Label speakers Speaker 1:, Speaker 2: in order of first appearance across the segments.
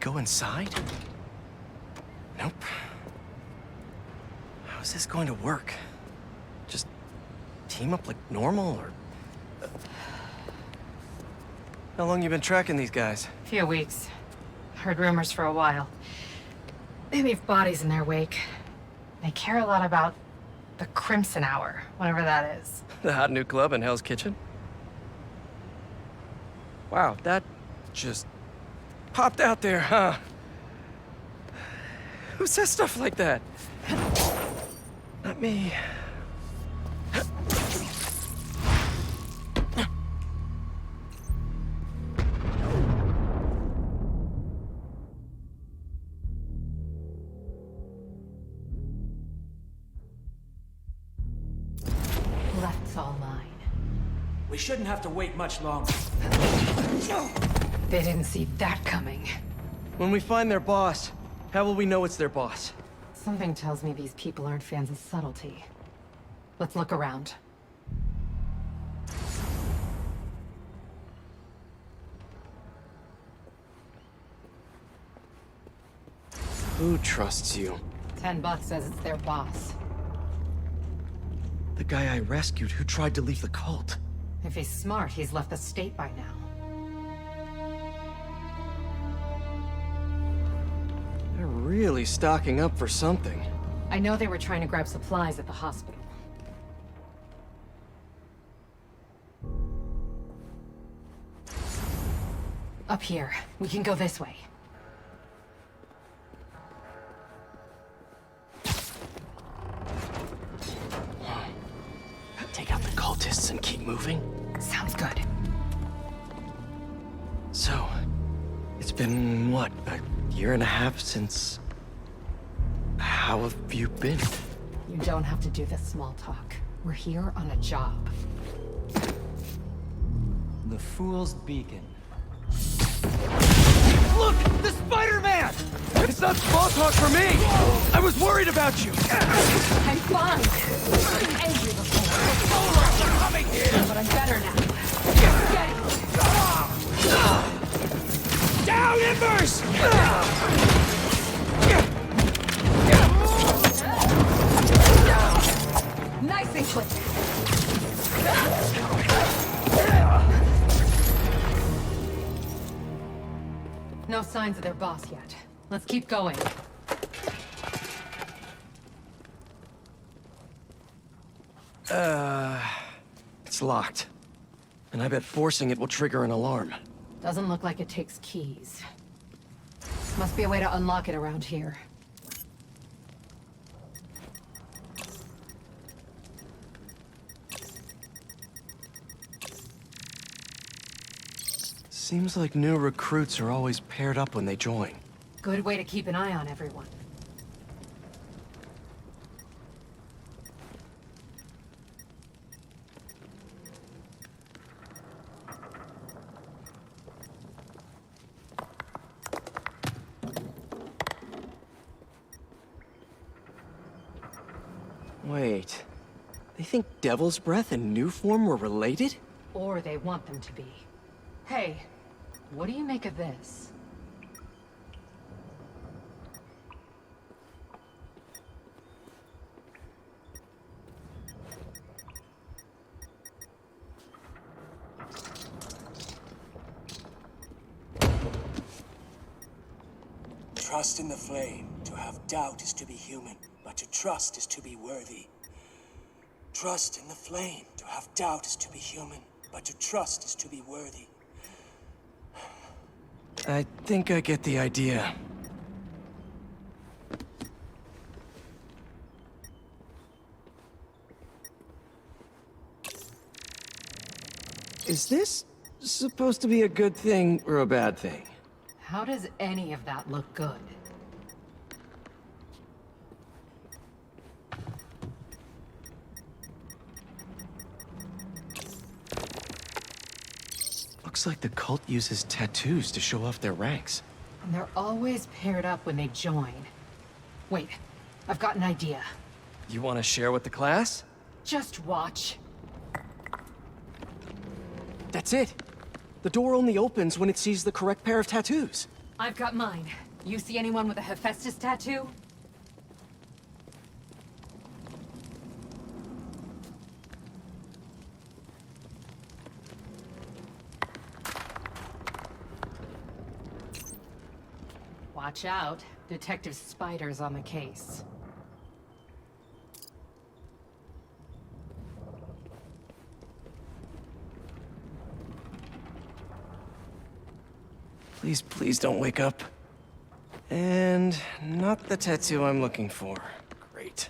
Speaker 1: go inside? Nope. How is this going to work? Just team up like normal, or... How long you been tracking these guys?
Speaker 2: Few weeks. Heard rumors for a while. They leave bodies in their wake. They care a lot about the Crimson Hour, whatever that is.
Speaker 1: The hot new club in Hell's Kitchen? Wow, that just popped out there, huh? Who says stuff like that? Not me.
Speaker 2: Left's all mine.
Speaker 3: We shouldn't have to wait much longer.
Speaker 2: They didn't see that coming.
Speaker 1: When we find their boss, how will we know it's their boss?
Speaker 2: Something tells me these people aren't fans of subtlety. Let's look around.
Speaker 1: Who trusts you?
Speaker 2: $10 says it's their boss.
Speaker 1: The guy I rescued who tried to leave the cult.
Speaker 2: If he's smart, he's left the state by now.
Speaker 1: They're really stocking up for something.
Speaker 2: I know they were trying to grab supplies at the hospital. Up here. We can go this way.
Speaker 1: Take out the cultists and keep moving?
Speaker 2: Sounds good.
Speaker 1: So, it's been, what, a year and a half since... How have you been?
Speaker 2: You don't have to do this small talk. We're here on a job.
Speaker 3: The Fool's Beacon.
Speaker 1: Look! The Spider-Man! It's not small talk for me! I was worried about you!
Speaker 2: I'm fine. I'm angry before.
Speaker 3: They're coming here!
Speaker 2: But I'm better now. Get it!
Speaker 1: Down, Embers!
Speaker 2: Nice and quick. No signs of their boss yet. Let's keep going.
Speaker 1: It's locked. And I bet forcing it will trigger an alarm.
Speaker 2: Doesn't look like it takes keys. Must be a way to unlock it around here.
Speaker 1: Seems like new recruits are always paired up when they join.
Speaker 2: Good way to keep an eye on everyone.
Speaker 1: Wait. They think Devil's Breath and New Form were related?
Speaker 2: Or they want them to be. Hey, what do you make of this?
Speaker 4: Trust in the flame. To have doubt is to be human, but to trust is to be worthy. Trust in the flame. To have doubt is to be human, but to trust is to be worthy.
Speaker 1: I think I get the idea. Is this supposed to be a good thing or a bad thing?
Speaker 2: How does any of that look good?
Speaker 1: Looks like the cult uses tattoos to show off their ranks.
Speaker 2: And they're always paired up when they join. Wait, I've got an idea.
Speaker 1: You want to share with the class?
Speaker 2: Just watch.
Speaker 1: That's it. The door only opens when it sees the correct pair of tattoos.
Speaker 2: I've got mine. You see anyone with a Hephaestus tattoo? Watch out. Detective Spider's on the case.
Speaker 1: Please, please don't wake up. And not the tattoo I'm looking for. Great.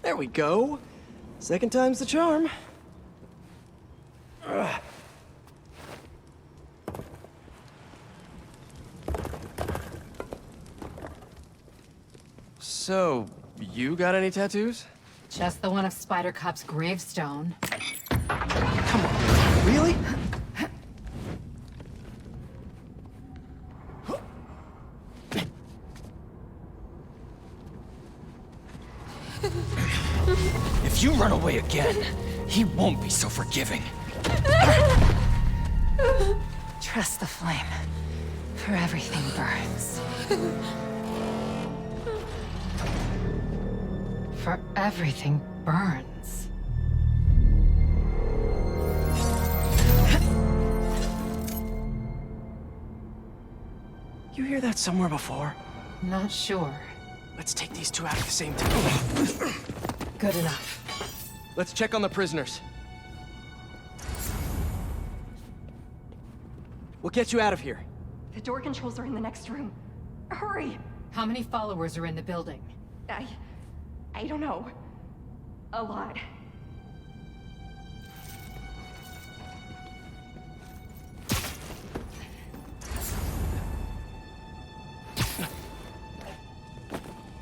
Speaker 1: There we go. Second time's the charm. Ugh. So, you got any tattoos?
Speaker 2: Just the one of Spider Cop's gravestone.
Speaker 1: Come on, really?
Speaker 3: If you run away again, he won't be so forgiving.
Speaker 2: Trust the flame, for everything burns. For everything burns.
Speaker 1: You hear that somewhere before?
Speaker 2: Not sure.
Speaker 1: Let's take these two out at the same time.
Speaker 2: Good enough.
Speaker 1: Let's check on the prisoners. We'll get you out of here.
Speaker 5: The door controls are in the next room. Hurry!
Speaker 2: How many followers are in the building?
Speaker 5: I don't know. A lot.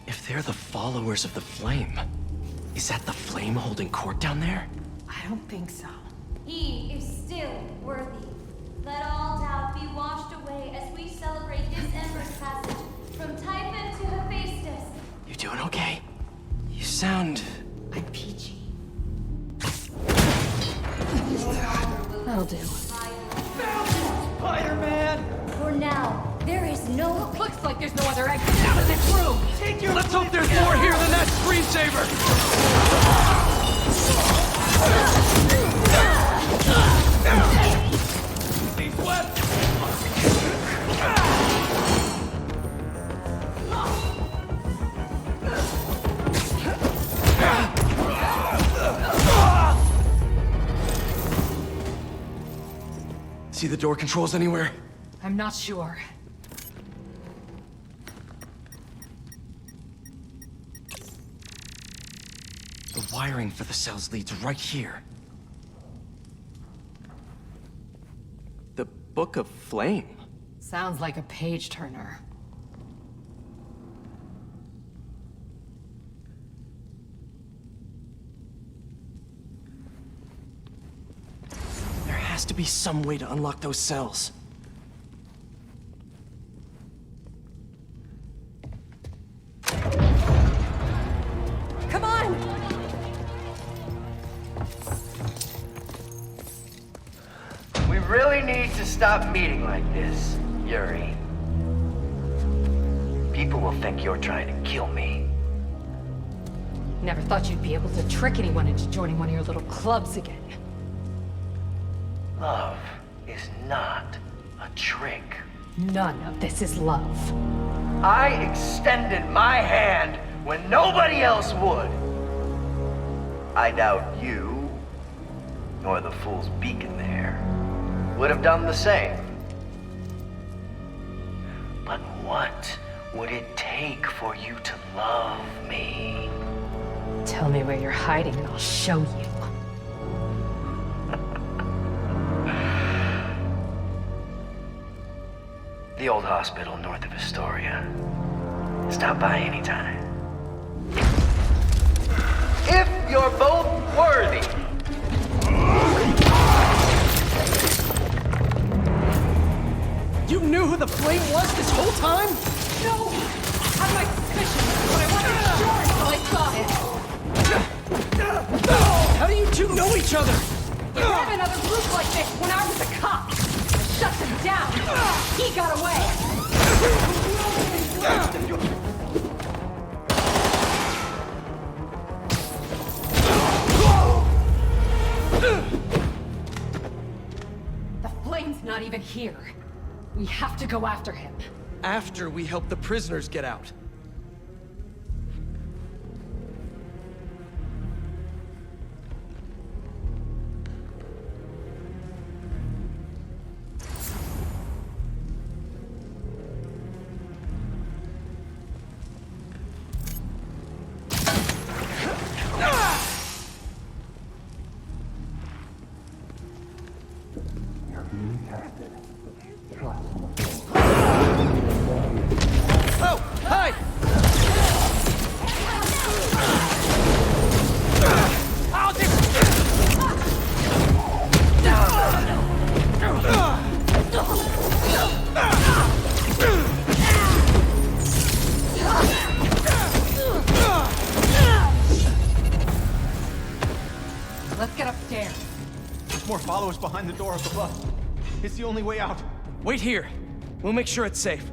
Speaker 1: If they're the followers of the flame, is that the flame holding court down there?
Speaker 2: I don't think so.
Speaker 6: He is still worthy. Let all doubt be washed away as we celebrate this Emperor's passage from Typhon to Hephaestus.
Speaker 1: You doing okay? You sound...
Speaker 2: I'm peachy. That'll do.
Speaker 3: Spider-Man!
Speaker 6: For now, there is no...
Speaker 2: Looks like there's no other exit out of this room!
Speaker 1: Let's hope there's more here than that screensaver!
Speaker 3: These weapons!
Speaker 1: See the door controls anywhere?
Speaker 2: I'm not sure.
Speaker 1: The wiring for the cells leads right here. The Book of Flame.
Speaker 2: Sounds like a page turner.
Speaker 1: There has to be some way to unlock those cells.
Speaker 5: Come on!
Speaker 7: We really need to stop meeting like this, Yuri. People will think you're trying to kill me.
Speaker 2: Never thought you'd be able to trick anyone into joining one of your little clubs again.
Speaker 7: Love is not a trick.
Speaker 2: None of this is love.
Speaker 7: I extended my hand when nobody else would. I doubt you, nor the fool's beacon there, would have done the same. But what would it take for you to love me?
Speaker 2: Tell me where you're hiding and I'll show you.
Speaker 7: The old hospital north of Astoria. Stop by anytime. If you're both worthy.
Speaker 1: knew who the flame was this whole time?
Speaker 2: No! I had my suspicions, but I wasn't sure until I saw him.
Speaker 1: How do you two know each other?
Speaker 2: We had another group like this when I was a cop. I shut them down. He got away. The flame's not even here. We have to go after him.
Speaker 1: After we help the prisoners get out. Oh, hi!
Speaker 2: Let's get upstairs.
Speaker 3: There's more followers behind the door of the bus. It's the only way out.
Speaker 1: Wait here. We'll make sure it's safe.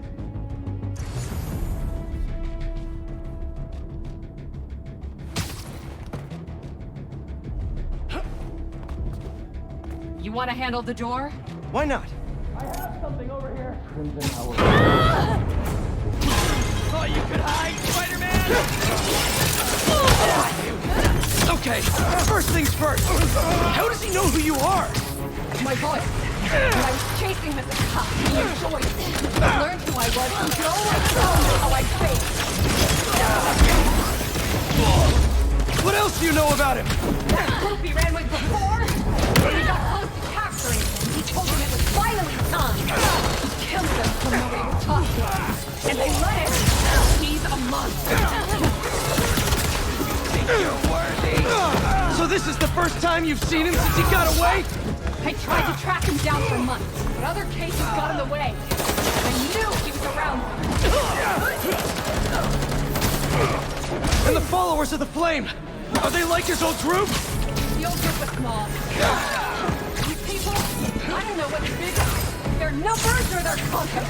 Speaker 2: You want to handle the door?
Speaker 1: Why not?
Speaker 3: Thought you could hide, Spider-Man!
Speaker 1: Okay, first things first. How does he know who you are?
Speaker 2: My voice. When I was chasing him as a cop, he enjoyed it. I learned who I was and could only tell me how I faced.
Speaker 1: What else do you know about him?
Speaker 2: That group he ran with before, when he got close to capturing him, he told them it was finally time. He killed them when nobody would talk to him. And they let him. He's a monster.
Speaker 1: You're worthy. So this is the first time you've seen him since he got away?
Speaker 2: I tried to track him down for months, but other cases got in the way. I knew he was around them.
Speaker 1: And the followers of the flame, are they like his old group?
Speaker 2: The old group was small. These people, I don't know what's bigger. Their numbers or their content.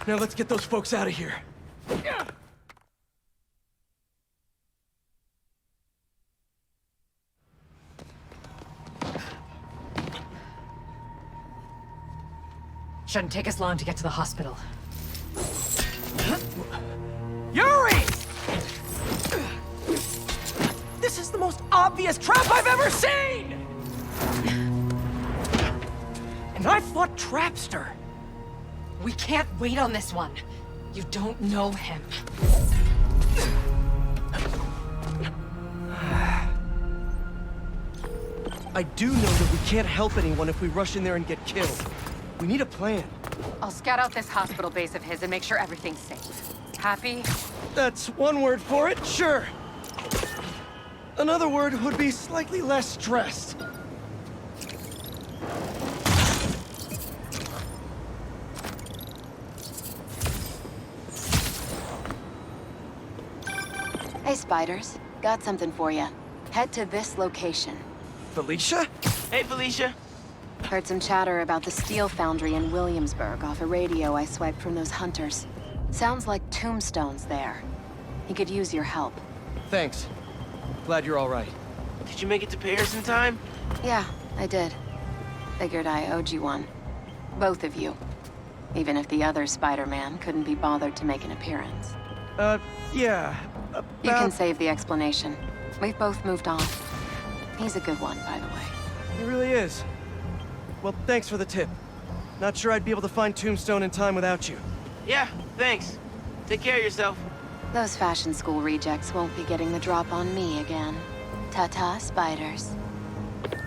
Speaker 1: Now let's get those folks out of here.
Speaker 2: Shouldn't take us long to get to the hospital.
Speaker 1: Yuri! This is the most obvious trap I've ever seen! And I fought Trapster.
Speaker 2: We can't wait on this one. You don't know him.
Speaker 1: I do know that we can't help anyone if we rush in there and get killed. We need a plan.
Speaker 2: I'll scout out this hospital base of his and make sure everything's safe. Happy?
Speaker 1: That's one word for it, sure. Another word would be slightly less stressed.
Speaker 8: Hey, Spiders. Got something for you. Head to this location.
Speaker 1: Felicia?
Speaker 7: Hey, Felicia.
Speaker 8: Heard some chatter about the steel foundry in Williamsburg off a radio I swiped from those hunters. Sounds like tombstones there. He could use your help.
Speaker 1: Thanks. Glad you're all right.
Speaker 7: Did you make it to Paris in time?
Speaker 8: Yeah, I did. Figured I owed you one. Both of you. Even if the other Spider-Man couldn't be bothered to make an appearance.
Speaker 1: Yeah.
Speaker 8: You can save the explanation. We've both moved on. He's a good one, by the way.
Speaker 1: He really is. Well, thanks for the tip. Not sure I'd be able to find Tombstone in time without you.
Speaker 7: Yeah, thanks. Take care of yourself.
Speaker 8: Those fashion school rejects won't be getting the drop on me again. Ta-ta, Spiders.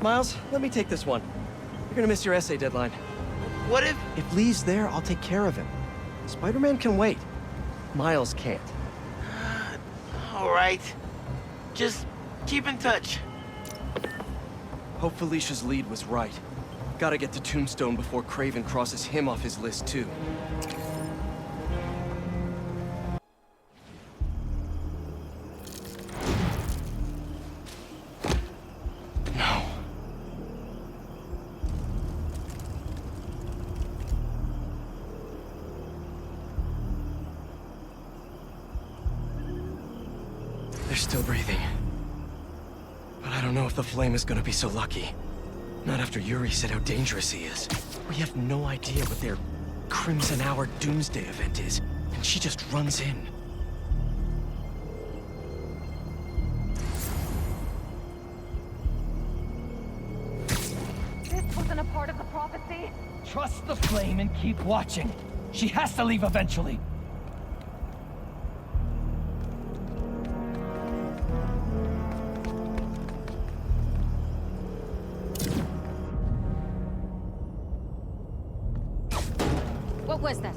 Speaker 1: Miles, let me take this one. You're gonna miss your essay deadline.
Speaker 7: What if...
Speaker 1: If Lee's there, I'll take care of him. Spider-Man can wait. Miles can't.
Speaker 9: All right. Just keep in touch.
Speaker 1: Hope Felicia's lead was right. Gotta get to Tombstone before Craven crosses him off his list, too. No. They're still breathing. But I don't know if the flame is gonna be so lucky. Not after Yuri said how dangerous he is. We have no idea what their Crimson Hour Doomsday event is, and she just runs in.
Speaker 2: This wasn't a part of the prophecy.
Speaker 10: Trust the flame and keep watching. She has to leave eventually.
Speaker 2: What was that?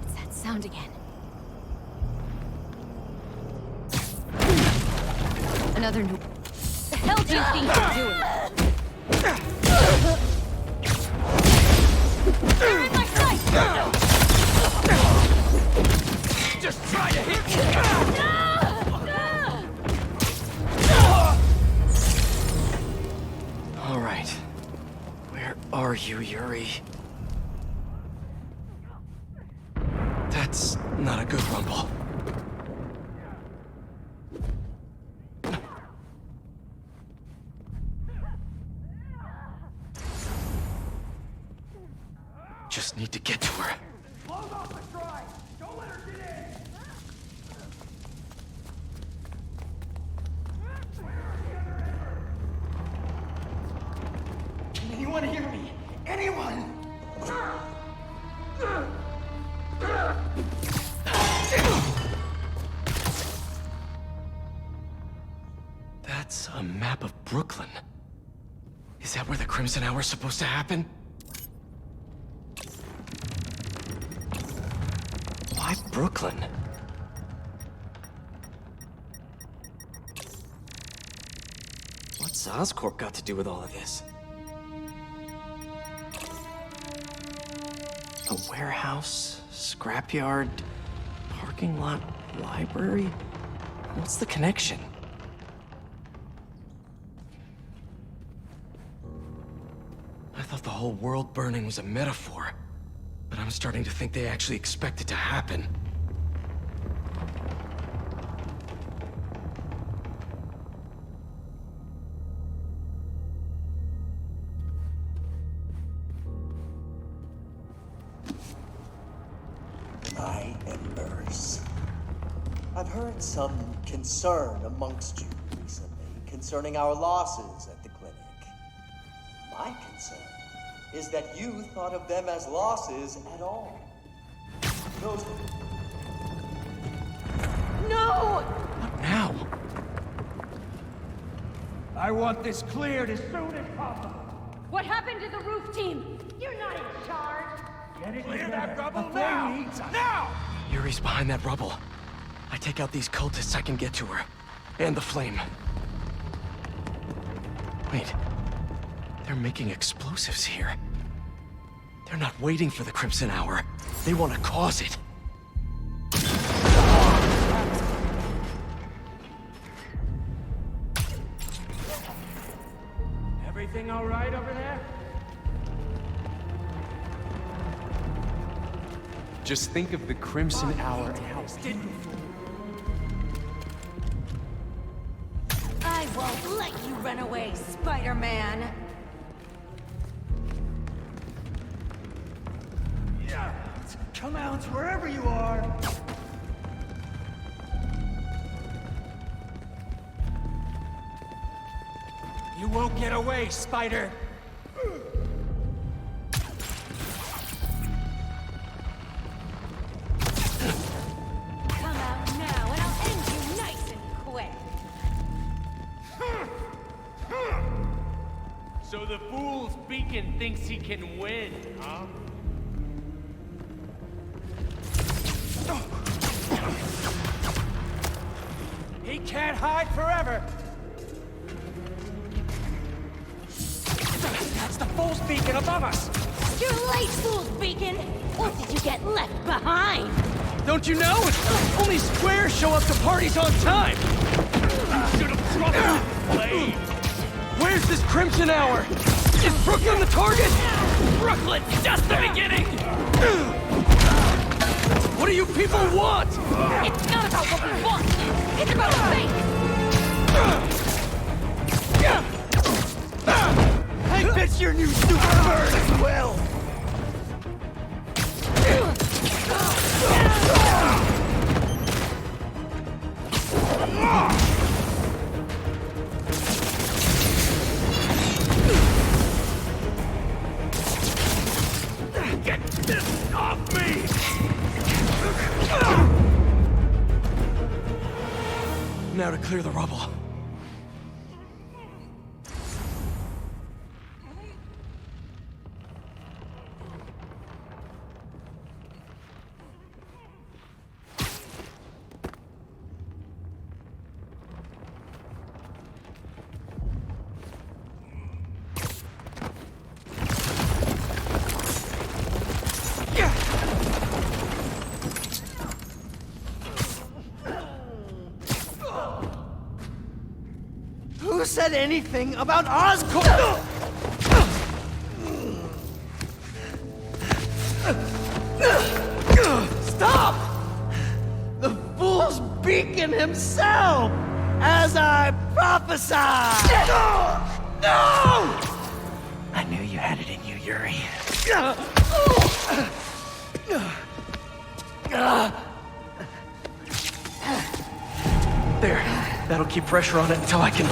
Speaker 2: What's that sound again? Another new... The hell do you think you're doing? They're in my sight!
Speaker 10: Just try to hit me!
Speaker 1: All right. Where are you, Yuri? That's not a good rumble. Just need to get to her.
Speaker 3: Anyone hear me? Anyone?
Speaker 1: That's a map of Brooklyn. Is that where the Crimson Hour is supposed to happen? Why Brooklyn? What's Oscorp got to do with all of this? A warehouse, scrapyard, parking lot, library? What's the connection? I thought the whole world burning was a metaphor, but I'm starting to think they actually expect it to happen.
Speaker 4: My embers. I've heard some concern amongst you recently concerning our losses at the clinic. My concern is that you thought of them as losses at all. Those...
Speaker 2: No!
Speaker 1: What now?
Speaker 10: I want this cleared as soon as possible.
Speaker 2: What happened to the roof team? You're not in charge.
Speaker 10: Get it
Speaker 3: Clear
Speaker 10: together.
Speaker 3: that rubble
Speaker 10: The flame
Speaker 3: now!
Speaker 10: needs us.
Speaker 3: Now!
Speaker 1: Yuri's behind that rubble. I take out these cultists, I can get to her. And the flame. Wait. They're making explosives here. They're not waiting for the Crimson Hour. They want to cause it.
Speaker 10: Everything all right over there?
Speaker 11: Just think of the Crimson Hour and how
Speaker 2: I won't let you run away, Spider-Man.
Speaker 10: Yeah. Come out wherever you are. You won't get away, Spider.
Speaker 9: Beacon thinks he can win, huh?
Speaker 10: He can't hide forever! That's the Fool's Beacon above us!
Speaker 6: You're late, Fool's Beacon! Or did you get left behind?
Speaker 1: Don't you know? Only squares show up to parties on time!
Speaker 9: Should have trusted the flame!
Speaker 1: Where's this Crimson Hour? Is Brooklyn the target?
Speaker 9: Brooklyn, just the beginning!
Speaker 1: What do you people want?
Speaker 2: It's not about what we want. It's about fate.
Speaker 1: I bet your new super bird as well!
Speaker 9: Get this off me!
Speaker 1: Now to clear the rubble.
Speaker 10: Who said anything about Oscorp? Stop! The Fool's Beacon himself! As I prophesied! No! I knew you had it in you, Yuri.
Speaker 1: There. That'll keep pressure on it until I can...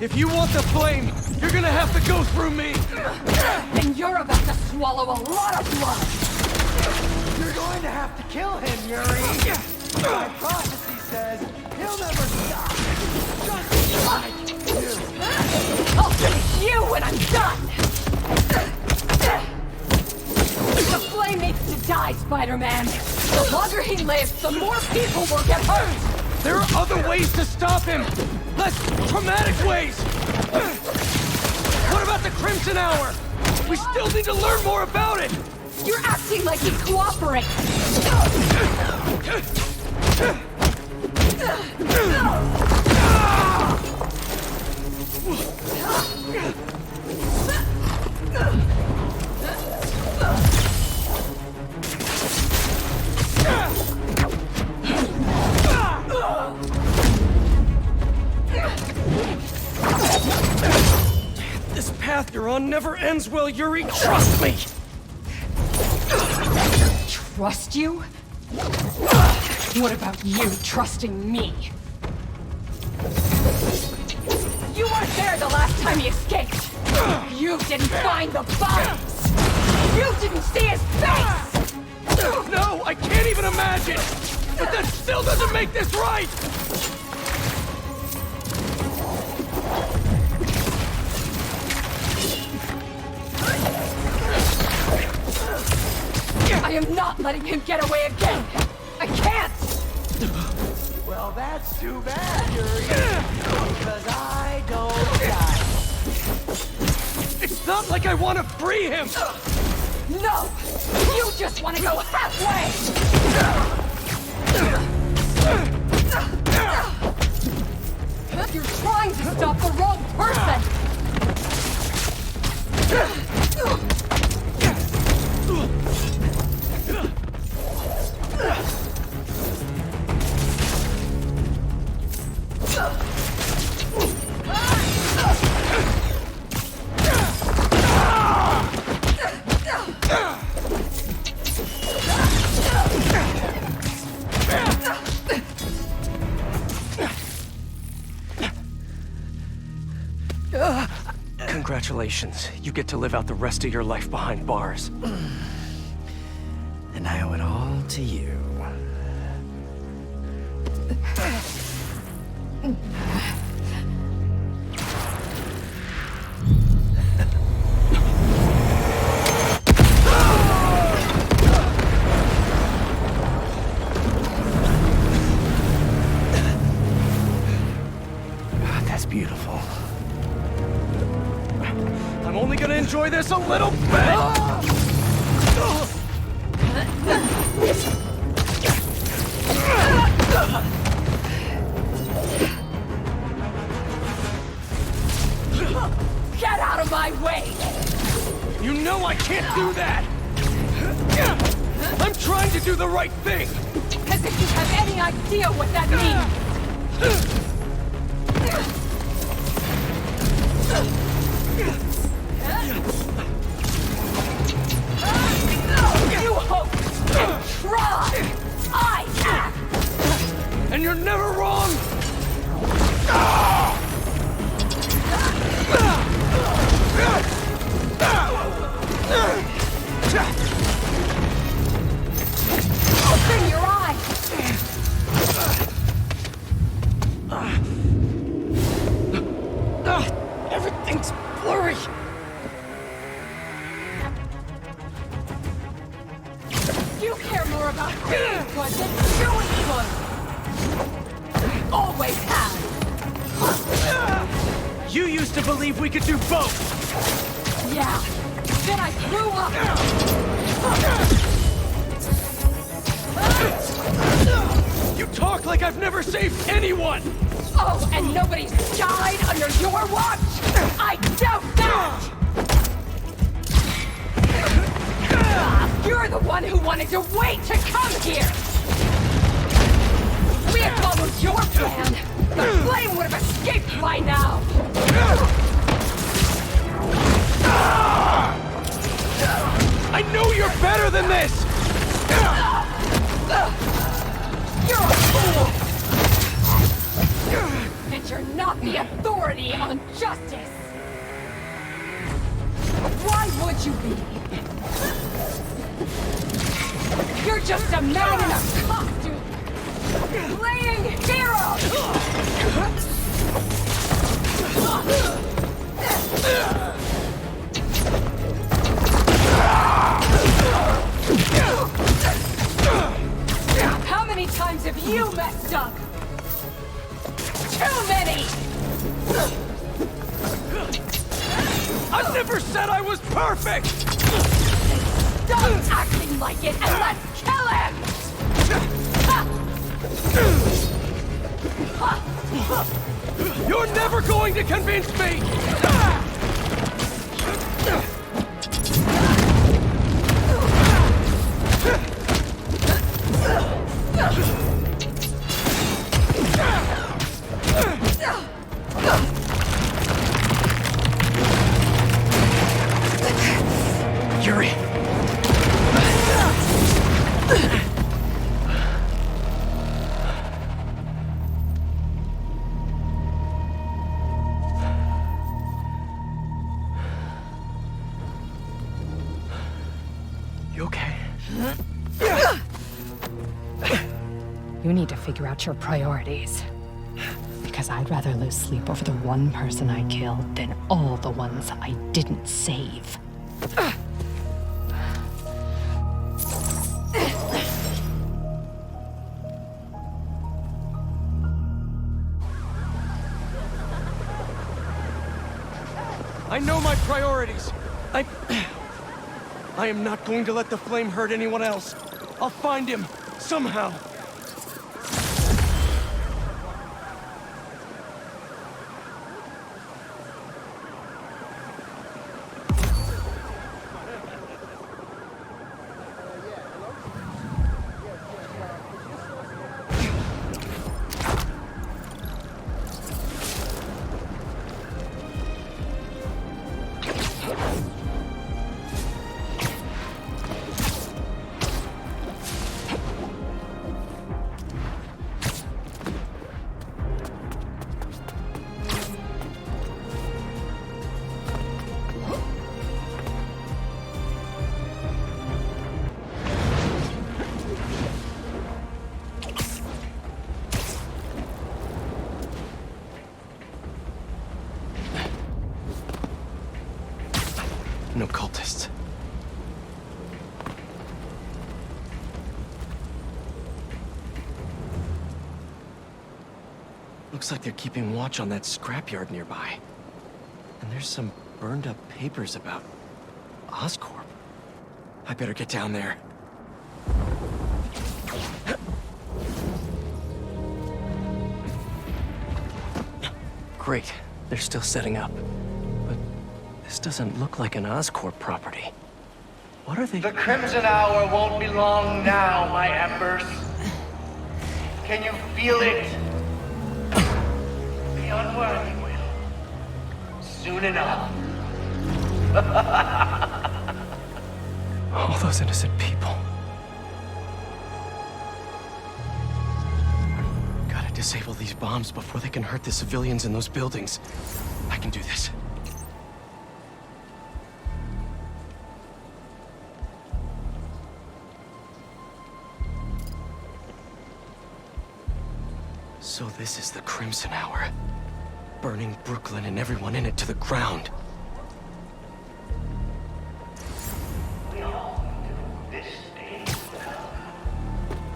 Speaker 1: If you want the flame, you're gonna have to go through me!
Speaker 2: And you're about to swallow a lot of blood.
Speaker 10: You're going to have to kill him, Yuri! My prophecy says he'll never stop! Just like you!
Speaker 2: I'll finish you when I'm done! The flame needs to die, Spider-Man! The longer he lives, the more people will get hurt!
Speaker 1: There are other ways to stop him! Less traumatic ways! What about the Crimson Hour? We still need to learn more about it!
Speaker 2: You're acting like he'd cooperate!
Speaker 1: This path you're on never ends well, Yuri. Trust me!
Speaker 2: Trust you? What about you trusting me? You weren't there the last time he escaped! You didn't find the bodies! You didn't see his face!
Speaker 1: No, I can't even imagine! But that still doesn't make this right!
Speaker 2: I am not letting him get away again! I can't!
Speaker 10: Well, that's too bad, Yuri. Because I don't die.
Speaker 1: It's not like I want to free him!
Speaker 2: No! You just want to go halfway! You're trying to stop the wrong person!
Speaker 1: Congratulations. You get to live out the rest of your life behind bars.
Speaker 10: And I owe it all to you.
Speaker 1: That's beautiful. I'm only gonna enjoy this a little bit!
Speaker 2: Get out of my way!
Speaker 1: You know I can't do that! I'm trying to do the right thing!
Speaker 2: As if you have any idea what that means! You hope and try! I act!
Speaker 1: And you're never wrong!
Speaker 2: Open your eyes!
Speaker 1: Everything's blurry!
Speaker 2: You care more about being good than doing good! Always have!
Speaker 1: You used to believe we could do both!
Speaker 2: Yeah! Then I grew up!
Speaker 1: You talk like I've never saved anyone!
Speaker 2: Oh, and nobody's died under your watch? I doubt that! You're the one who wanted to wait to come here! If we had followed your plan, the flame would have escaped by now!
Speaker 1: I know you're better than this!
Speaker 2: You're a fool! And you're not the authority on justice! Why would you be? You're just a man in a costume! Playing hero! How many times have you messed up? Too many!
Speaker 1: I never said I was perfect!
Speaker 2: Stop acting like it and let's kill him!
Speaker 1: You're never going to convince me! Yuri! You okay?
Speaker 12: You need to figure out your priorities. Because I'd rather lose sleep over the one person I killed than all the ones I didn't save.
Speaker 1: I know my priorities. I am not going to let the flame hurt anyone else. I'll find him, somehow. No cultists. Looks like they're keeping watch on that scrapyard nearby. And there's some burned up papers about Oscorp. I better get down there. Great. They're still setting up. But this doesn't look like an Oscorp property. What are they...
Speaker 7: The Crimson Hour won't be long now, my embers. Can you feel it? The unworthy will. Soon enough.
Speaker 1: All those innocent people. Gotta disable these bombs before they can hurt the civilians in those buildings. I can do this. So this is the Crimson Hour. Burning Brooklyn and everyone in it to the ground.
Speaker 7: We all knew this day would come.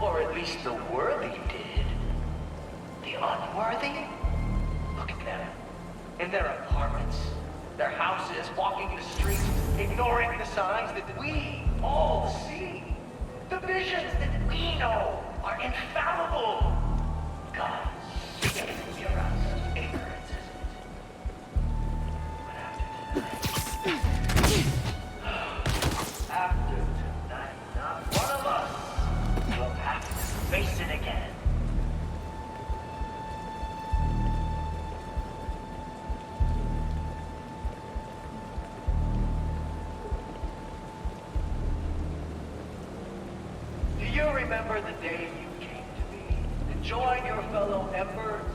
Speaker 7: Or at least the worthy did. The unworthy? Look at them. In their apartments, their houses, walking the streets, ignoring the signs that we all see. The visions that we know are infallible. God, we can't be around such ignorance, isn't it? But after tonight, not one of us will have to face it again. Do you remember the day you came to me to join your fellow embers?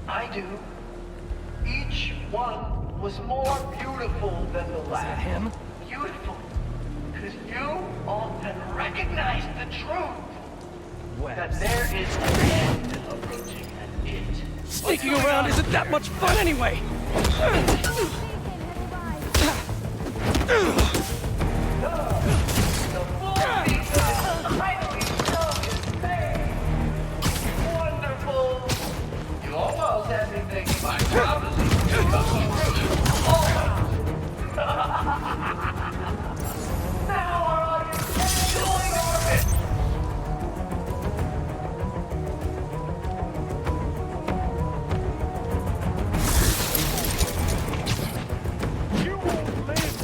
Speaker 7: I do. Each one was more beautiful than the last.
Speaker 1: Is that him?
Speaker 7: Beautiful. Because you all can recognize the truth. That there is an end approaching and it.
Speaker 1: Sneaking around isn't that much fun anyway!
Speaker 7: Wonderful! You almost had me thinking my prophecy. Now are you enjoying orbit? You won't live.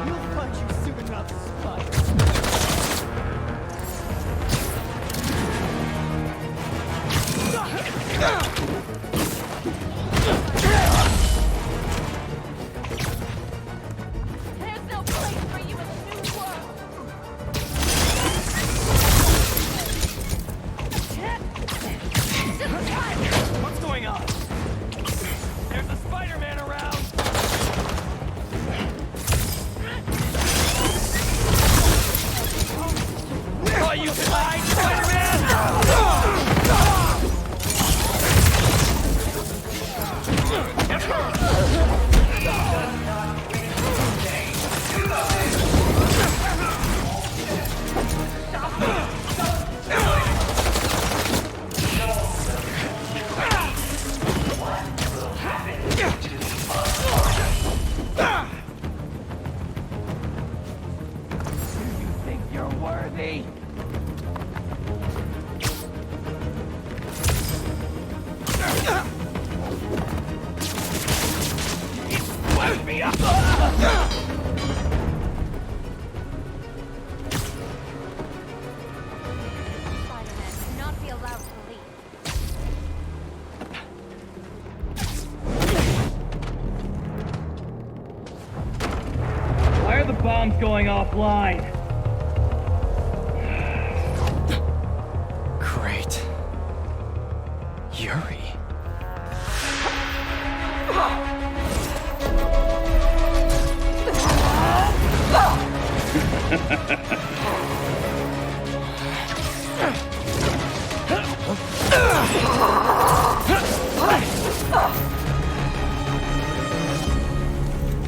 Speaker 10: You'll punch you soon enough, Spider.
Speaker 6: There's no place for you in the new world.
Speaker 9: What's going on? There's a Spider-Man around! Oh, you fine,
Speaker 10: Think you're worthy?
Speaker 9: Wake me up!
Speaker 6: Spider-Man should not be allowed to leave.
Speaker 9: Why are the bombs going offline?
Speaker 1: Great. Yuri.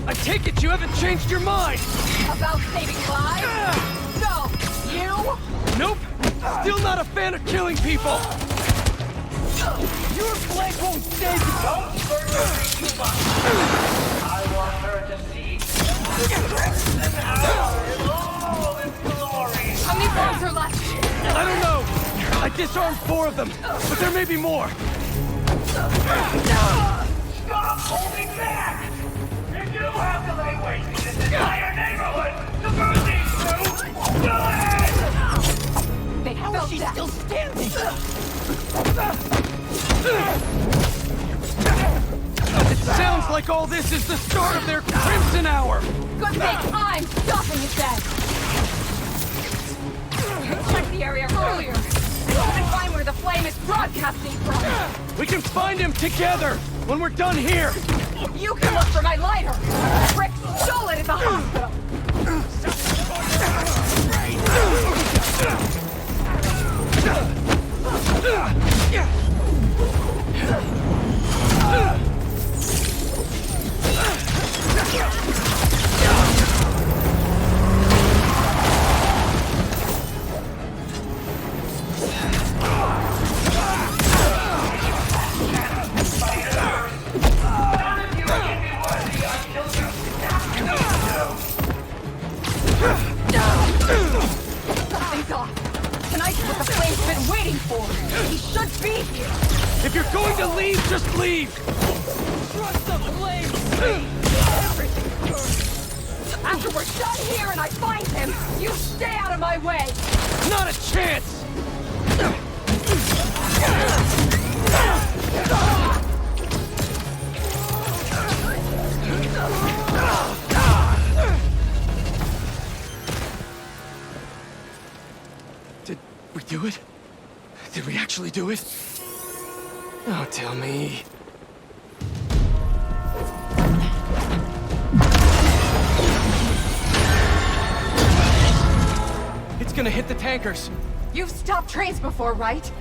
Speaker 9: I take it you haven't changed your mind!
Speaker 2: About saving lives? No! You?
Speaker 9: Nope! Still not a fan of killing people!
Speaker 10: Your blade won't save you!
Speaker 7: Don't hurt me too much! I want her to see the crimson hour in all its glory!
Speaker 2: How many bombs are left?
Speaker 9: I don't know! I disarmed 4 of them, but there may be more!
Speaker 7: Stop holding back! If you have to lay waste to this entire neighborhood to burn these two, do it!
Speaker 2: They
Speaker 10: How is she still standing?
Speaker 9: It sounds like all this is the start of their crimson hour!
Speaker 2: Good thing I'm stopping it then! Check the area earlier! And find where the flame is broadcasting from!
Speaker 9: We can find him together when we're done here!
Speaker 2: You can look for my lighter! Rick stole it at the hospital! Something's off! Tonight's what the flame's been waiting for! He should be here!
Speaker 9: If you're going to leave, just leave!
Speaker 2: Trust the flame! Everything burns! After we're done here and I find him, you stay out of my way!
Speaker 9: Not a chance!
Speaker 1: Did we do it? Did we actually do it? Oh, tell me.
Speaker 9: It's gonna hit the tankers!
Speaker 2: You've stopped trains before, right?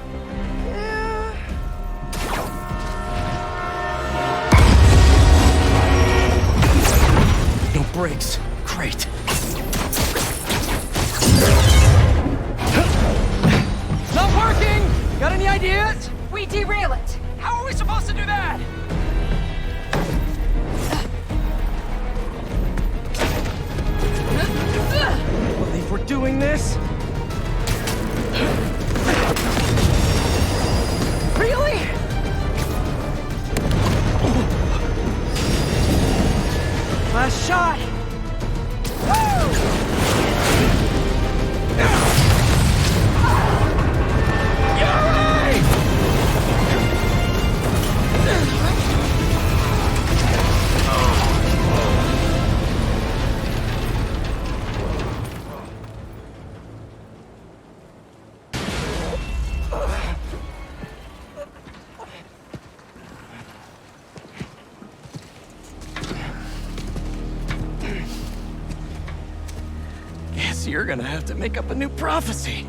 Speaker 1: No brakes. Great.
Speaker 9: Not working! Got any ideas?
Speaker 2: We derail it!
Speaker 9: How are we supposed to do that?
Speaker 1: Believe we're doing this?
Speaker 2: Really?
Speaker 1: Last shot! Guess you're gonna have to make up a new prophecy.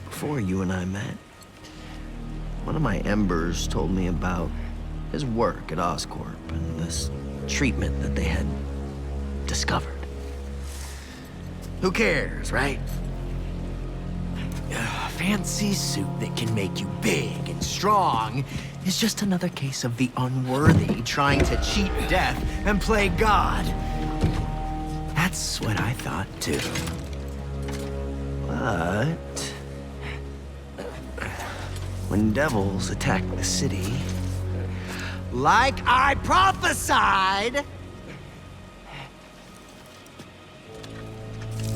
Speaker 7: Before you and I met, one of my embers told me about his work at Oscorp and this treatment that they had discovered. Who cares, right? A fancy suit that can make you big and strong is just another case of the unworthy trying to cheat death and play God. That's what I thought too. But when devils attack the city, like I prophesied,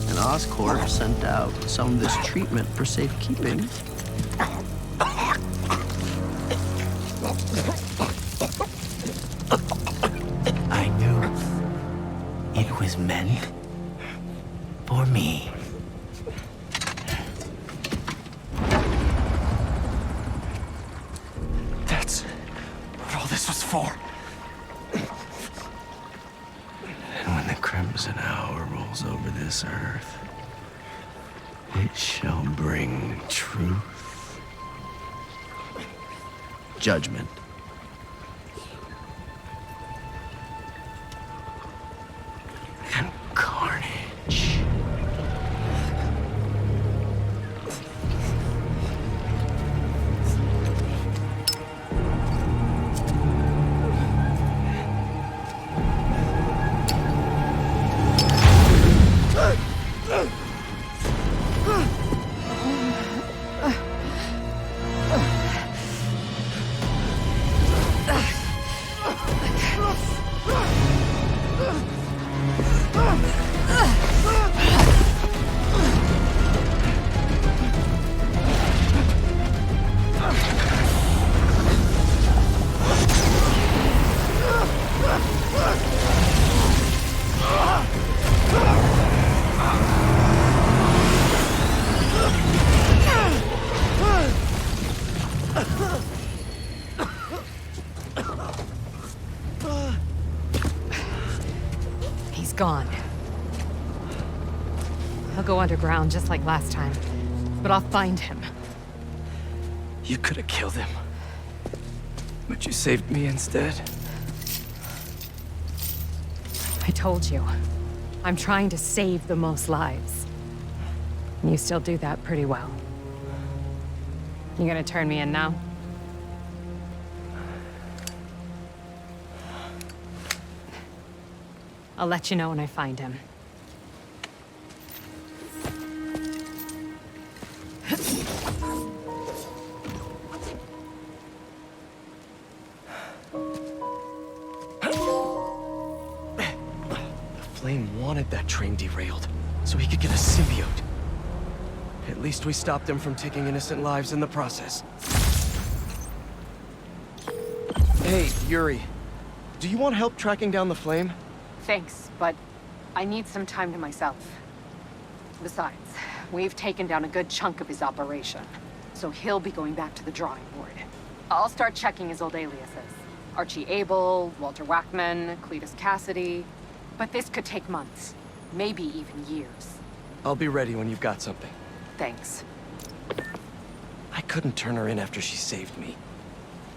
Speaker 7: and Oscorp sent out some of this treatment for safekeeping. I knew
Speaker 1: That's what all this was for. And when the crimson hour rolls over this earth, it shall bring truth, judgment, and carnage.
Speaker 12: He's gone. He'll go underground just like last time, but I'll find him.
Speaker 1: You could have killed him, but you saved me instead.
Speaker 12: I told you, I'm trying to save the most lives. And you still do that pretty well. You gonna turn me in now? I'll let you know when I find him.
Speaker 1: The Flame wanted that train derailed, so he could get a symbiote. At least we stopped him from taking innocent lives in the process. Hey, Yuri. Do you want help tracking down the Flame?
Speaker 8: Thanks, but I need some time to myself. Besides, we've taken down a good chunk of his operation, so he'll be going back to the drawing board. I'll start checking his old aliases. Archie Abel, Walter Wackman, Cletus Cassidy. But this could take months, maybe even years.
Speaker 1: I'll be ready when you've got something.
Speaker 8: Thanks.
Speaker 1: I couldn't turn her in after she saved me.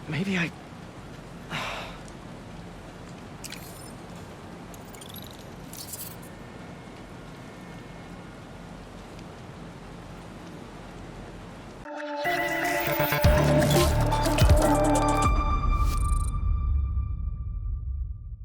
Speaker 1: Maybe I